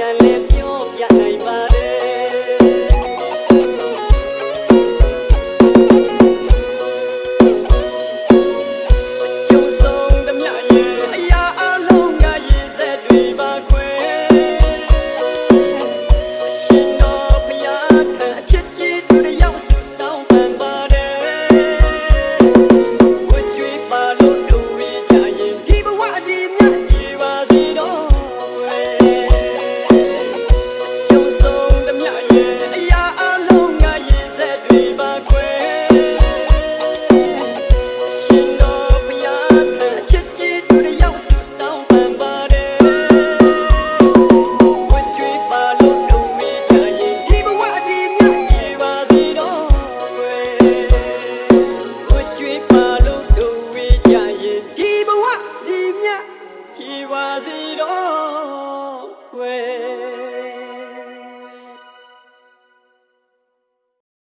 ပြန်လဲပြောပြနိုင်ပါတယ်ကျုံဆုံးသမျှရဲ့အရာအလုံးငါရည်စက်တွေပါခွဲအရှင်တော်ဘုရားထံအချစ်ကြီးသူတယောက်စုတောင်းပန်ပါတယ်ဝတ်ကြွေးပါလို့တို့ဝေးကြရင်ဒီဘဝဒီမြတ်ကြည်ပါစေတော့ကျုံဆုံးသမျှရဲ့အရာအလုံးငါရည်စက်တွေပါခွဲအရှင်တော်ဘုရားထံအချစ်ကြီးသူတယောက်စုတောင်းပန်ပါတယ်ဝတ်ကြွေးပါလို့တို့ဝေးကြရင်ဒီဘဝဒီမြတ်ကြည်ပါစေတော့ဝတ်ကြွေးပါလို့တို့ဝေးကြရင်ဒီဘဝဒီမြတ်ကြည်ပါစေတော့